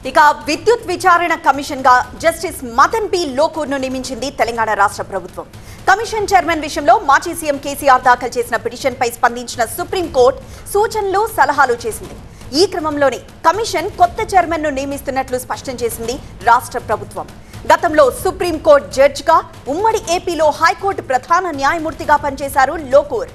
ఇక విద్యుత్ విచారణ కమిషన్ గా జస్టిస్ మదన్ బి లోకూర్ ను నియమించింది తెలంగాణ రాష్ట్ర ప్రభుత్వం. కమిషన్ చైర్మన్ విషయంలో మాజీ సీఎం కేసీఆర్ దాఖలు చేసిన పిటిషన్ పై స్పందించిన సుప్రీంకోర్టు సూచనలు సలహాలు చేసింది. ఈ క్రమంలోనే కమిషన్ కొత్త చైర్మన్ ను నియమిస్తున్నట్లు స్పష్టం చేసింది రాష్ట్ర ప్రభుత్వం. గతంలో సుప్రీంకోర్టు జడ్జిగా ఉమ్మడి ఏపీలో హైకోర్టు ప్రధాన న్యాయమూర్తిగా పనిచేశారు లోకూర్.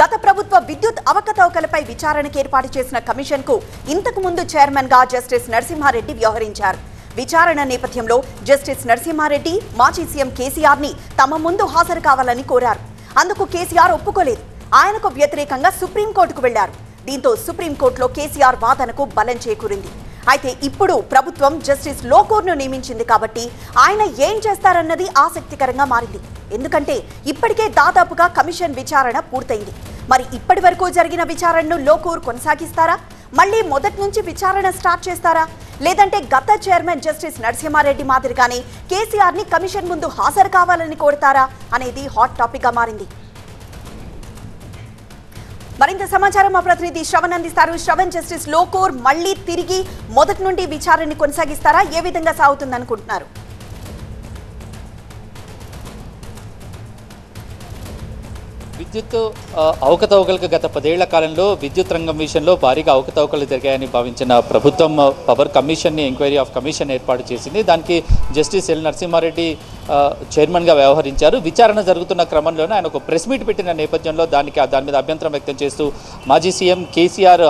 గత ప్రభుత్వ విద్యుత్ అవకతవకలపై విచారణకు ఏర్పాటు చేసిన కమిషన్ కు ఇంతకు ముందు చైర్మన్ గా జస్టిస్ నరసింహారెడ్డి వ్యవహరించారు. విచారణ నేపథ్యంలో జస్టిస్ నరసింహారెడ్డి మాజీ సీఎం కేసీఆర్ ని తమ ముందు హాజరు కావాలని కోరారు. అందుకు కేసీఆర్ ఒప్పుకోలేదు. ఆయనకు వ్యతిరేకంగా సుప్రీంకోర్టుకు వెళ్లారు. దీంతో సుప్రీంకోర్టులో కేసీఆర్ వాదనకు బలం చేకూరింది. అయితే ఇప్పుడు ప్రభుత్వం జస్టిస్ లోకూర్ ను నియమించింది కాబట్టి ఆయన ఏం చేస్తారన్నది ఆసక్తికరంగా మారింది. ఎందుకంటే ఇప్పటికే దాదాపుగా కమిషన్ విచారణ పూర్తయింది. మరి ఇప్పటి వరకు జరిగిన విచారణను లోకూర్ కొనసాగిస్తారా? మళ్ళీ మొదటి నుంచి విచారణ స్టార్ట్ చేస్తారా? లేదంటే గత చైర్మన్ జస్టిస్ నరసింహారెడ్డి మాదిరిగానే కేసీఆర్ ని కమిషన్ ముందు హాజరు కావాలని కోరుతారా అనేది హాట్ టాపిక్ గా మారింది. మరింత సమాచారం మా ప్రతినిధి శ్రవణ్ అందిస్తారు. శ్రవణ్, జస్టిస్ లోకూర్ మళ్ళీ తిరిగి మొదటి నుండి విచారణని కొనసాగిస్తారా? ఏ విధంగా సాగుతుంది అనుకుంటున్నారు? విద్యుత్ అవకతవకలకు గత 10 ఏళ్ల కాలంలో విద్యుత్ రంగం విషయంలో భారీగా అవకతవకలు జరిగాయని భావించిన ప్రభుత్వం పవర్ కమిషన్ని ఎంక్వైరీ ఆఫ్ కమిషన్ ఏర్పాటు చేసింది. దానికి జస్టిస్ ఎల్ నరసింహారెడ్డి చైర్మన్గా వ్యవహరించారు. విచారణ జరుగుతున్న క్రమంలోనే ఆయన ఒక ప్రెస్ మీట్ పెట్టిన నేపథ్యంలో దాని మీద అభ్యంతరం వ్యక్తం చేస్తూ మాజీ సీఎం కేసీఆర్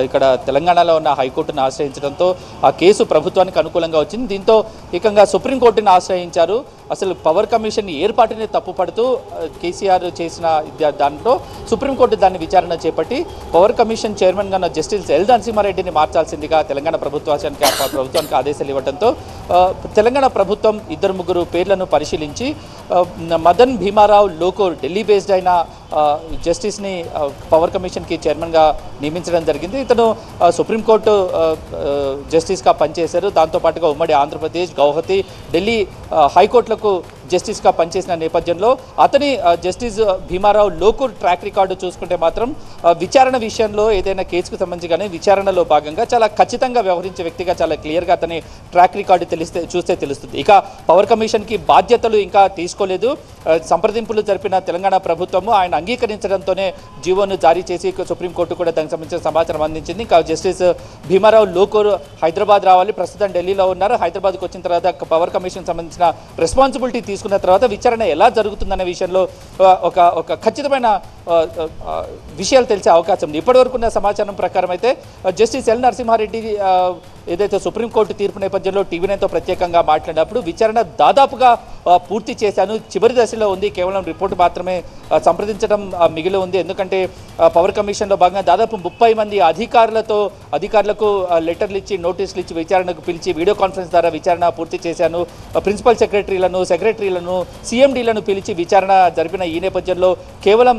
ఇక్కడ తెలంగాణలో ఉన్న హైకోర్టును ఆశ్రయించడంతో ఆ కేసు ప్రభుత్వానికి అనుకూలంగా వచ్చింది. దీంతో ఏకంగా సుప్రీంకోర్టుని ఆశ్రయించారు. అసలు పవర్ కమిషన్ ఏర్పాటుని తప్పుపడుతూ కేసీఆర్ చేసిన దాంట్లో సుప్రీంకోర్టు దాన్ని విచారణ చేపట్టి పవర్ కమిషన్ చైర్మన్గా ఉన్న జస్టిస్ ఎల్ నరసింహారెడ్డిని మార్చాల్సిందిగా తెలంగాణ ప్రభుత్వానికి ఆదేశాలు ఇవ్వడంతో తెలంగాణ ప్రభుత్వం 2-3 పేర్లను పరిశీలించి మదన్ భీమారావు లోకూర్ ఢిల్లీ బేస్డ్ అయిన జస్టిస్ని పవర్ కమిషన్కి చైర్మన్గా నియమించడం జరిగింది. ఇతను సుప్రీంకోర్టు జస్టిస్గా పనిచేశారు. దాంతోపాటుగా ఉమ్మడి ఆంధ్రప్రదేశ్, గౌహతి, ఢిల్లీ హైకోర్టులకు జస్టిస్గా పనిచేసిన నేపథ్యంలో అతని justice Bhimarao Lokur track record చూసుకుంటే మాత్రం విచారణ విషయంలో ఏదైనా కేసుకు సంబంధించి కానీ విచారణలో భాగంగా చాలా ఖచ్చితంగా వ్యవహరించే వ్యక్తిగా చాలా క్లియర్గా అతని ట్రాక్ రికార్డు చూస్తే తెలుస్తుంది. ఇక పవర్ కమిషన్కి బాధ్యతలు ఇంకా తీసుకోలేదు. సంప్రదింపులు జరిపిన తెలంగాణ ప్రభుత్వము ఆయన అంగీకరించడంతోనే జీవోను జారీ చేసి సుప్రీంకోర్టు కూడా దానికి సంబంధించిన సమాచారం అందించింది. ఇంకా జస్టిస్ భీమారావు లోకూర్ హైదరాబాద్ రావాలి, ప్రస్తుతం ఢిల్లీలో ఉన్నారు. హైదరాబాద్కి వచ్చిన తర్వాత పవర్ కమిషన్ సంబంధించిన రెస్పాన్సిబిలిటీ తీసుకున్న తర్వాత విచారణ ఎలా జరుగుతుందనే విషయంలో ఒక ఖచ్చితమైన విషయాలు తెలిసే అవకాశం ఉంది. ఇప్పటివరకు ఉన్న సమాచారం ప్రకారం అయితే జస్టిస్ ఎల్ నరసింహారెడ్డి ఏదైతే సుప్రీంకోర్టు తీర్పు నేపథ్యంలో టీవీ9తో ప్రత్యేకంగా మాట్లాడినప్పుడు విచారణ దాదాపుగా పూర్తి చేశాను, చివరి దశలో ఉంది, కేవలం రిపోర్టు మాత్రమే సంప్రదించడం మిగిలి ఉంది. ఎందుకంటే పవర్ కమిషన్లో భాగంగా దాదాపు 30 మంది అధికారులకు లెటర్లు ఇచ్చి నోటీసులు ఇచ్చి విచారణకు పిలిచి వీడియో కాన్ఫరెన్స్ ద్వారా విచారణ పూర్తి చేశాను. ప్రిన్సిపల్ సెక్రటరీలను సీఎండీలను పిలిచి విచారణ జరిపిన ఈ నేపథ్యంలో కేవలం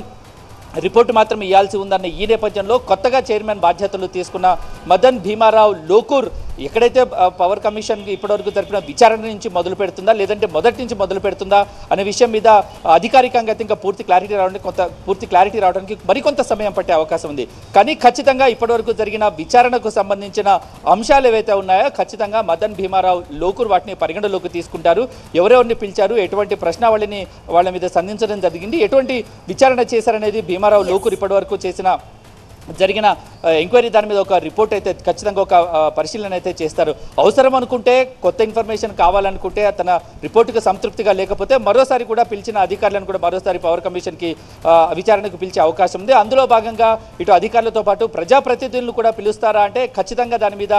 రిపోర్టు మాత్రం ఇవ్వాల్సి ఉందన్న ఈ నేపథ్యంలో కొత్తగా చైర్మన్ బాధ్యతలు తీసుకున్న మదన్ భీమారావు లోకూర్ ఎక్కడైతే పవర్ కమిషన్కి ఇప్పటివరకు జరిపిన విచారణ నుంచి మొదలు పెడుతుందా లేదంటే మొదటి నుంచి మొదలు పెడుతుందా అనే విషయం మీద అధికారికంగా ఇంకా పూర్తి క్లారిటీ రావడానికి మరికొంత సమయం పట్టే అవకాశం ఉంది. కానీ ఖచ్చితంగా ఇప్పటివరకు జరిగిన విచారణకు సంబంధించిన అంశాలు ఏవైతే ఉన్నాయో ఖచ్చితంగా మదన్ భీమారావు లోకూర్ వాటిని పరిగణలోకి తీసుకుంటారు. ఎవరెవరిని పిలిచారు, ఎటువంటి ప్రశ్నావళిని వాళ్ళ మీద సంధించడం జరిగింది, ఎటువంటి విచారణ చేశారనేది భీమారావు లోకూర్ ఇప్పటివరకు జరిగిన ఎంక్వైరీ దాని మీద ఒక రిపోర్ట్ అయితే ఖచ్చితంగా ఒక పరిశీలన అయితే చేస్తారు. అవసరం అనుకుంటే కొత్త ఇన్ఫర్మేషన్ కావాలనుకుంటే తన రిపోర్టుకు సంతృప్తిగా లేకపోతే మరోసారి కూడా పిలిచిన అధికారులను కూడా మరోసారి పవర్ కమిషన్కి విచారణకు పిలిచే అవకాశం ఉంది. అందులో భాగంగా ఇటు అధికారులతో పాటు ప్రజాప్రతినిధులను కూడా పిలుస్తారా అంటే ఖచ్చితంగా దాని మీద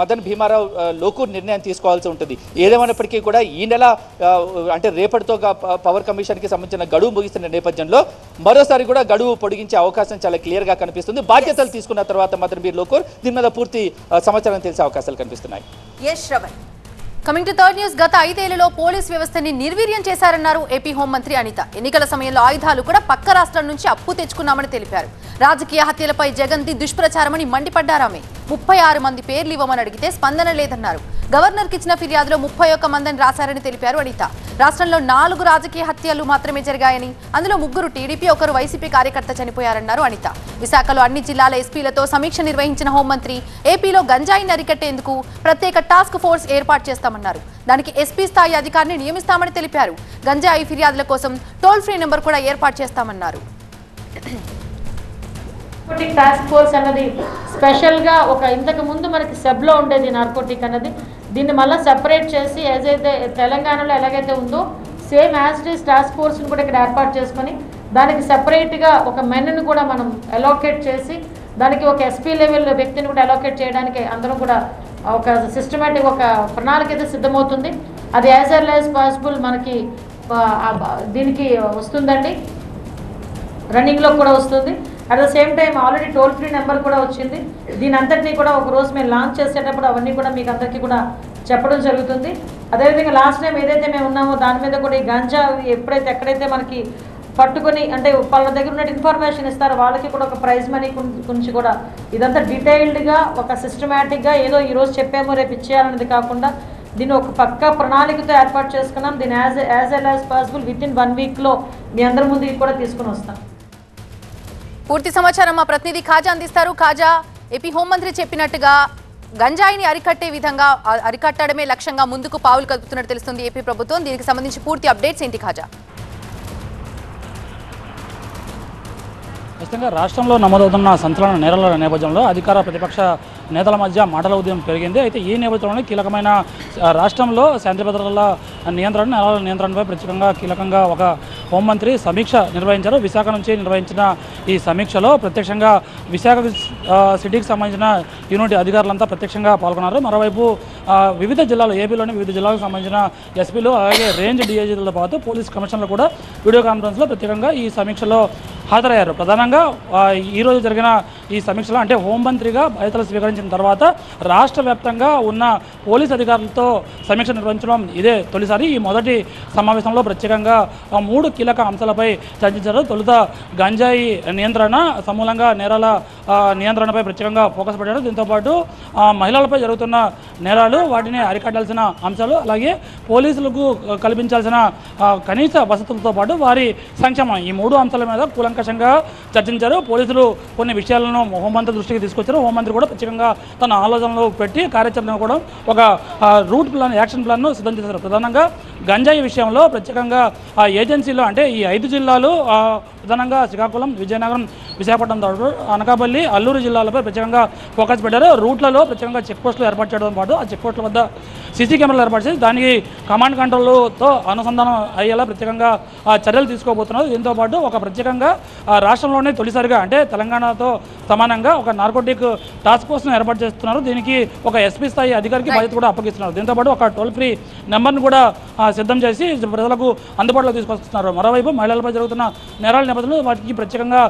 మదన్ భీమారావు లోకూర్ నిర్ణయం తీసుకోవాల్సి ఉంటుంది. ఏదేమైనప్పటికీ కూడా ఈ నెల అంటే రేపటితో పవర్ కమిషన్కి సంబంధించిన గడువు ముగిస్తున్న నేపథ్యంలో మరోసారి కూడా గడువు పొడిగించే అవకాశం చాలా క్లియర్గా కనిపిస్తుంది. బాధ్యతలు తీసుకున్న తర్వాత మదన్ బి లోకూర్ దీని మీద పూర్తి సమాచారం తెలిసే అవకాశాలు కనిపిస్తున్నాయి. Coming to third news. గత 5 ఏళ్లలో పోలీస్ వ్యవస్థని నిర్వీర్యం చేశారన్నారు ఏపీ హోంమంత్రి అనిత. ఎన్నికల సమయంలో ఆయుధాలు కూడా పక్క రాష్ట్రం నుంచి అప్పు తెచ్చుకున్నామని తెలిపారు. రాజకీయ హత్యలపై జగన్ది దుష్ప్రచారమని మండిపడ్డారామె. 36 మంది పేర్లు ఇవ్వమని అడిగితే స్పందన లేదన్నారు. గవర్నర్కి ఇచ్చిన ఫిర్యాదులో 31 మందిని రాశారని తెలిపారు అనిత. రాష్ట్రంలో 4 రాజకీయ హత్యలు మాత్రమే జరిగాయని, అందులో 3 టీడీపీ, 1 వైసీపీ కార్యకర్త చనిపోయారన్నారు అనిత. విశాఖలో అన్ని జిల్లాల ఎస్పీలతో సమీక్ష నిర్వహించిన హోంమంత్రి ఏపీలో గంజాయిని అరికట్టేందుకు ప్రత్యేక టాస్క్ ఫోర్స్ ఏర్పాటు చేస్తామన్నారు. దానికి ఎస్పీ స్థాయి అధికారిని నియమిస్తామని తెలిపారు. గంజాయి ఫిర్యాదుల కోసం టోల్ ఫ్రీ నెంబర్ కూడా ఏర్పాటు చేస్తామన్నారు. నార్కోటిక్ టాస్క్ ఫోర్స్ అన్నది స్పెషల్గా ఇంతకు ముందు మనకి సెబ్లో ఉండేది నార్కోటిక్ అన్నది. దీన్ని మళ్ళీ సెపరేట్ చేసి ఏదైతే తెలంగాణలో ఎలాగైతే ఉందో same as it is task ఫోర్స్ని కూడా ఇక్కడ ఏర్పాటు చేసుకొని దానికి సెపరేట్గా ఒక మెన్ను కూడా మనం అలోకేట్ చేసి దానికి ఒక ఎస్పీ లెవెల్ వ్యక్తిని కూడా అలోకేట్ చేయడానికి అందరం కూడా ఒక సిస్టమేటిక్ ఒక ప్రణాళిక అయితే సిద్ధమవుతుంది. అది యాజ్ ఎర్లీ యాజ్ పాసిబుల్ మనకి దీనికి వస్తుందండి, రన్నింగ్లో కూడా వస్తుంది. At the same time already told free number కూడా వచ్చింది. దీని అంతటినీ కూడా ఒక రోజు మేము లాంచ్ చేసేటప్పుడు అవన్నీ కూడా మీకు అందరికీ కూడా చెప్పడం జరుగుతుంది. అదేవిధంగా లాస్ట్ టైం ఏదైతే మేము ఉన్నామో దాని మీద కూడా ఈ గంజా ఎక్కడైతే మనకి పట్టుకొని అంటే వాళ్ళ దగ్గర ఉన్న ఇన్ఫర్మేషన్ ఇస్తారో వాళ్ళకి కూడా ఒక ప్రైజ్ మనీ గురించి కూడా ఇదంతా డీటెయిల్డ్గా ఒక సిస్టమేటిక్గా ఏదో ఈరోజు చెప్పామో రేపు ఇచ్చేయాలనేది కాకుండా దీన్ని ఒక పక్కా ప్రణాళికతో ఏర్పాటు చేసుకున్నాం. దీన్ని as well as possible with in 1 వీక్లో మీ అందరి ముందుకి కూడా తీసుకుని వస్తాం. పూర్తి సమాచారం మా ప్రతినిధి ఖాజా అందిస్తారు. ఖాజా, ఏపీ హోంమంత్రి చెప్పినట్టుగా గంజాయిని అరికట్టడమే లక్ష్యంగా ముందుకు పావులు కలుపుతున్నట్టు తెలుస్తుంది ఏపీ ప్రభుత్వం. దీనికి సంబంధించి పూర్తి అప్డేట్స్ ఏంటి ఖాజా? ఖచ్చితంగా రాష్ట్రంలో నమోదవుతున్న సంచలన నేరాల నేపథ్యంలో అధికార ప్రతిపక్ష నేతల మధ్య మాటల ఉద్యమం పెరిగింది. అయితే ఈ నేపథ్యంలోనే కీలకమైన రాష్ట్రంలో శాంతి భద్రతల నియంత్రణ, నేరాల నియంత్రణపై ప్రత్యేకంగా కీలకంగా ఒక హోంమంత్రి సమీక్ష నిర్వహించారు. విశాఖ నుంచి నిర్వహించిన ఈ సమీక్షలో ప్రత్యక్షంగా విశాఖ సిటీకి సంబంధించిన యూనిట్ అధికారులంతా ప్రత్యక్షంగా పాల్గొన్నారు. మరోవైపు వివిధ జిల్లాలు, ఏపీలోని వివిధ జిల్లాలకు సంబంధించిన ఎస్పీలు అలాగే రేంజ్ డీఐజీలతో పాటు పోలీస్ కమిషనర్లు కూడా వీడియో కాన్ఫరెన్స్లో ప్రత్యేకంగా ఈ సమీక్షలో హాజరయ్యారు. ప్రధానంగా ఈరోజు జరిగిన ఈ సమీక్షలో అంటే హోంమంత్రిగా బాధ్యతలు స్వీకరించిన తర్వాత రాష్ట్ర వ్యాప్తంగా ఉన్న పోలీస్ అధికారులతో సమీక్ష నిర్వహించడం ఇదే తొలిసారి. ఈ మొదటి సమావేశంలో ప్రత్యేకంగా 3 కీలక అంశాలపై చర్చించారు. తొలుత గంజాయి నియంత్రణ, సమూలంగా నేరాల నియంత్రణపై ప్రత్యేకంగా ఫోకస్ పెట్టారు. దీంతోపాటు మహిళలపై జరుగుతున్న నేరాలు, వాటిని అరికట్టాల్సిన అంశాలు, అలాగే పోలీసులకు కల్పించాల్సిన కనీస వసతులతో పాటు వారి సంక్షేమం, ఈ 3 అంశాల మీద కూలంకషంగా చర్చించారు. పోలీసులు కొన్ని విషయాలను హోంమంత్రి దృష్టికి తీసుకొచ్చారు. హోంమంత్రి కూడా ప్రత్యేకంగా తన ఆలోచనలు పెట్టి కార్యాచరణ కూడా ఒక రూట్ ప్లాన్, యాక్షన్ ప్లాన్ను సిద్ధం చేశారు. ప్రధానంగా గంజాయి విషయంలో ప్రత్యేకంగా ఏజెన్సీలో అంటే ఈ 5 జిల్లాలు ప్రధానంగా శ్రీకాకుళం, విజయనగరం, విశాఖపట్నం, అనకాపల్లి, అల్లూరు జిల్లాలపై ప్రత్యేకంగా ఫోకస్ పెట్టారు. రూట్లలో ప్రత్యేకంగా చెక్ పోస్టులు ఏర్పాటు చేయడంతో పాటు ఆ చెక్ పోస్టుల వద్ద సీసీ కెమెరాలు ఏర్పాటు చేసి దానికి కమాండ్ కంట్రోల్తో అనుసంధానం అయ్యేలా ప్రత్యేకంగా చర్యలు తీసుకోబోతున్నారు. దీంతోపాటు ఒక ప్రత్యేకంగా రాష్ట్రంలోనే తొలిసారిగా అంటే తెలంగాణతో సమానంగా ఒక నార్కోటిక్ టాస్క్ ఫోర్స్ను ఏర్పాటు చేస్తున్నారు. దీనికి ఒక ఎస్పీ స్థాయి అధికారికి బాధ్యత కూడా అప్పగిస్తున్నారు. దీంతోపాటు ఒక టోల్ ఫ్రీ నెంబర్ను కూడా సిద్ధం చేసి ప్రజలకు అందుబాటులో తీసుకొస్తున్నారు. మరోవైపు మహిళలపై జరుగుతున్న నేరాల నేపథ్యంలో వాటికి ప్రత్యేకంగా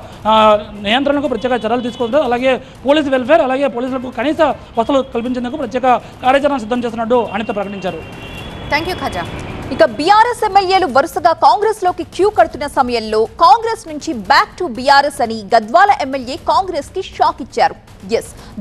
నియంత్రణకు ప్రత్యేక చర్యలు తీసుకుంటారు. అలాగే పోలీస్ వెల్ఫేర్, అలాగే పోలీసులకు కనీస వసతులు కల్పించేందుకు ప్రత్యేక కార్యాచరణ సిద్ధం చేస్తున్నట్టు అనిత ప్రకటించారు. Thank you Khaja. ఇక బీఆర్ఎస్ ఎమ్మెల్యేలు వరుసగా కాంగ్రెస్ లోకి క్యూ కడుతున్న సమయంలో కాంగ్రెస్ నుంచి బ్యాక్ టు బీఆర్ఎస్ అని గద్వాల ఎమ్మెల్యే కాంగ్రెస్ కి షాక్ ఇచ్చారు.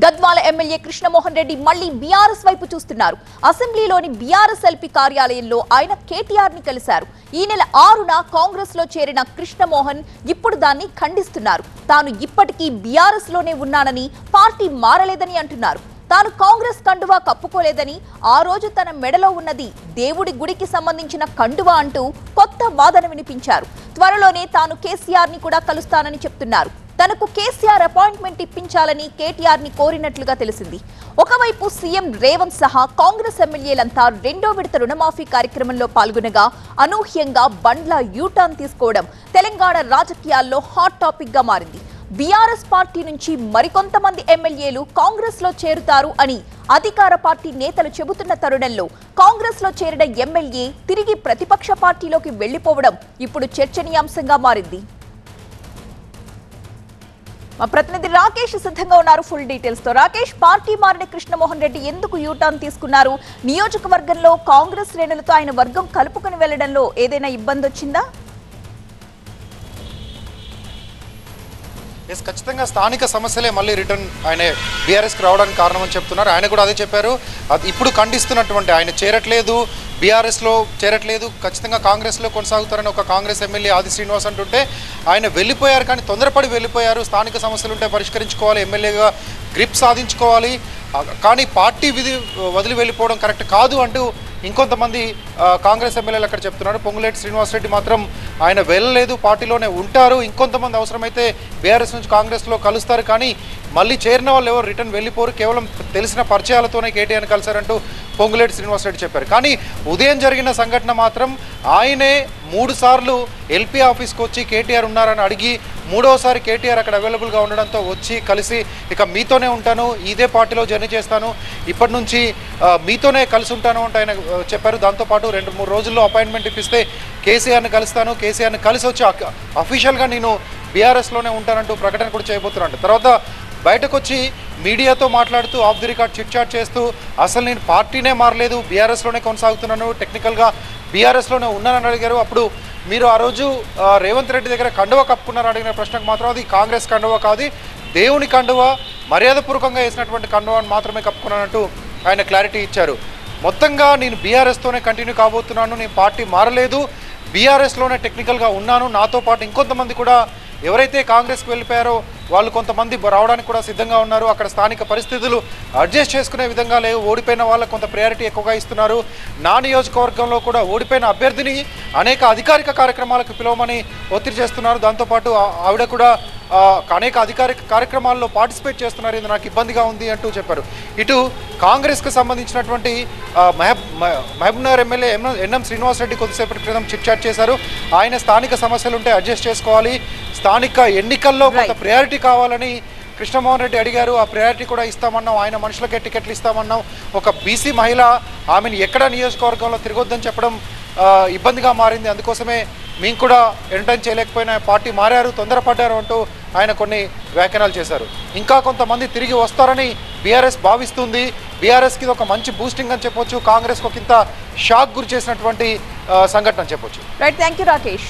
గద్వాల ఎమ్మెల్యే కృష్ణమోహన్ రెడ్డి మళ్లీ బీఆర్ఎస్ వైపు చూస్తున్నారు. అసెంబ్లీలోని బీఆర్ఎస్ ఎల్పీ కార్యాలయంలో ఆయన కేటీఆర్ ని కలిశారు. ఈ నెల 6న కాంగ్రెస్ లో చేరిన కృష్ణమోహన్ ఇప్పుడు దాన్ని ఖండిస్తున్నారు. తాను ఇప్పటికీ బీఆర్ఎస్ లోనే ఉన్నానని, పార్టీ మారలేదని అంటున్నారు. తాను కాంగ్రెస్ కండువా కప్పుకోలేదని, ఆ రోజు తన మెడలో ఉన్నది దేవుడి గుడికి సంబంధించిన కండువా అంటూ కొత్త వాదన వినిపించారు. త్వరలోనే తాను కేసీఆర్ ని కూడా కలుస్తానని చెప్తున్నారు. తనకు కేసీఆర్ అపాయింట్మెంట్ ఇప్పించాలని కేటీఆర్ ని కోరినట్లుగా తెలిసింది. ఒకవైపు సీఎం రేవంత్ సహా కాంగ్రెస్ ఎమ్మెల్యేలంతా 2వ విడత రుణమాఫీ కార్యక్రమంలో పాల్గొనగా అనూహ్యంగా బండ్ల యూటర్న్ తీసుకోవడం తెలంగాణ రాజకీయాల్లో హాట్ టాపిక్ గా మారింది. బీఆర్ఎస్ పార్టీ నుంచి మరికొంతమంది ఎమ్మెల్యేలు కాంగ్రెస్ లో చేరుతారు అని అధికార పార్టీ నేతలు చెబుతున్న తరుణంలో కాంగ్రెస్ లో చేరిన ఎమ్మెల్యే తిరిగి ప్రతిపక్ష పార్టీలోకి వెళ్లిపోవడం ఇప్పుడు చర్చనీయాంశంగా మారింది. మా ప్రతినిధి రాకేష్ సిద్ధంగా ఉన్నారు ఫుల్ డీటెయిల్స్ తో. రాకేష్, పార్టీ మారిన కృష్ణమోహన్ రెడ్డి ఎందుకు యూటర్న్ తీసుకున్నారు? నియోజకవర్గంలో కాంగ్రెస్ శ్రేణులతో ఆయన వర్గం కలుపుకుని వెళ్లడంలో ఏదైనా ఇబ్బంది వచ్చిందా? ఎస్, ఖచ్చితంగా స్థానిక సమస్యలే మళ్ళీ రిటర్న్ ఆయన బీఆర్ఎస్కి రావడానికి కారణం అని చెప్తున్నారు. ఆయన కూడా అదే చెప్పారు. అది ఇప్పుడు ఖండిస్తున్నటువంటి ఆయన చేరట్లేదు, బీఆర్ఎస్లో చేరట్లేదు, ఖచ్చితంగా కాంగ్రెస్లో కొనసాగుతారని ఒక కాంగ్రెస్ ఎమ్మెల్యే ఆది శ్రీనివాస్ అంటుంటే ఆయన వెళ్ళిపోయారు, కానీ తొందరపడి వెళ్ళిపోయారు. స్థానిక సమస్యలు ఉంటే పరిష్కరించుకోవాలి, ఎమ్మెల్యేగా గ్రిప్ సాధించుకోవాలి, కానీ పార్టీ వదిలి వెళ్ళిపోవడం కరెక్ట్ కాదు అంటూ ఇంకొంతమంది కాంగ్రెస్ ఎమ్మెల్యేలు అక్కడ చెప్తున్నారు. పొంగులేటి శ్రీనివాసరెడ్డి మాత్రం ఆయన వెళ్ళలేదు, పార్టీలోనే ఉంటారు. ఇంకొంతమంది అవసరమైతే బీఆర్ఎస్ నుంచి కాంగ్రెస్లో కలుస్తారు, కానీ మళ్ళీ చేరిన వాళ్ళు ఎవరు రిటర్న్ వెళ్ళిపోరు, కేవలం తెలిసిన పరిచయాలతోనే కేటీఆర్ని కలిశారంటూ పొంగులేటి శ్రీనివాసరెడ్డి చెప్పారు. కానీ ఉదయం జరిగిన సంఘటన మాత్రం ఆయనే 3 సార్లు ఎల్పీ ఆఫీస్కి వచ్చి కేటీఆర్ ఉన్నారని అడిగి 3వసారి కేటీఆర్ అక్కడ అవైలబుల్గా ఉండడంతో వచ్చి కలిసి ఇక మీతోనే ఉంటాను, ఇదే పార్టీలో జర్నీ చేస్తాను, ఇప్పటి నుంచి మీతోనే కలిసి ఉంటాను అంటే ఆయన చెప్పారు. దాంతోపాటు 2-3 రోజుల్లో అపాయింట్మెంట్ ఇప్పిస్తే కేసీఆర్ని కలుస్తాను, కేసీఆర్ని కలిసి వచ్చి అఫీషియల్గా నేను బీఆర్ఎస్లోనే ఉంటానంటూ ప్రకటన కూడా చేయబోతున్నాను. తర్వాత బయటకు వచ్చి మీడియాతో మాట్లాడుతూ off the record chit chat చేస్తూ అసలు నేను పార్టీనే మారలేదు, బీఆర్ఎస్లోనే కొనసాగుతున్నాను, టెక్నికల్గా బీఆర్ఎస్లోనే ఉన్నానని అడిగారు. అప్పుడు మీరు ఆ రోజు రేవంత్ రెడ్డి దగ్గర కండువ కప్పుకున్నారని అడిగిన ప్రశ్నకు మాత్రం అది కాంగ్రెస్ కండువ కాదు, దేవుని కండువ, మర్యాదపూర్వకంగా వేసినటువంటి కండువని మాత్రమే కప్పుకున్నానంటూ ఆయన క్లారిటీ ఇచ్చారు. మొత్తంగా నేను బీఆర్ఎస్తోనే కంటిన్యూ కాబోతున్నాను, నేను పార్టీ మారలేదు, బీఆర్ఎస్లోనే టెక్నికల్గా ఉన్నాను, నాతో పాటు ఇంకొంతమంది కూడా ఎవరైతే కాంగ్రెస్కి వెళ్ళిపోయారో వాళ్ళు కొంతమంది రావడానికి కూడా సిద్ధంగా ఉన్నారు. అక్కడ స్థానిక పరిస్థితులు అడ్జస్ట్ చేసుకునే విధంగా లేవు, ఓడిపోయిన వాళ్ళకు కొంత ప్రయారిటీ ఎక్కువగా ఇస్తున్నారు. నా నియోజకవర్గంలో కూడా ఓడిపోయిన అభ్యర్థిని అనేక అధికారిక కార్యక్రమాలకు పిలవమని ఒత్తిడి చేస్తున్నారు. దాంతోపాటు ఆవిడ కూడా అనేక అధికారిక కార్యక్రమాల్లో పార్టిసిపేట్ చేస్తున్నారు, ఇది నాకు ఇబ్బందిగా ఉంది అంటూ చెప్పారు. ఇటు కాంగ్రెస్కి సంబంధించినటువంటి మహబూబ్నగర్ ఎమ్మెల్యే ఎన్ఎం శ్రీనివాసరెడ్డి కొద్దిసేపటి క్రితం చిట్ చాట్ చేశారు. ఆయన స్థానిక సమస్యలు ఉంటే అడ్జస్ట్ చేసుకోవాలి, స్థానిక ఎన్నికల్లో కొంత ప్రయారిటీ కావాలని కృష్ణమోహన్ రెడ్డి అడిగారు. ఆ ప్రయారిటీ కూడా ఇస్తామన్నాం, ఆయన మనుషులకే టికెట్లు ఇస్తామన్నాం. ఒక బీసీ మహిళ ఆమెను ఎక్కడ నియోజకవర్గంలో తిరగొద్దని చెప్పడం ఇబ్బందిగా మారింది, అందుకోసమే మేము కూడా ఎంటర్టైన్ చేయలేకపోయినా పార్టీ మారారు, తొందరపడ్డారు అంటూ ఆయన కొన్ని వ్యాఖ్యానాలు చేశారు. ఇంకా కొంతమంది తిరిగి వస్తారని బీఆర్ఎస్ భావిస్తుంది, బీఆర్ఎస్కి ఇది ఒక మంచి బూస్టింగ్ అని చెప్పొచ్చు, కాంగ్రెస్కి ఒక ఇంత షాక్ గురి చేసినటువంటి సంఘటన అని చెప్పొచ్చు. Right, thank you Rakesh.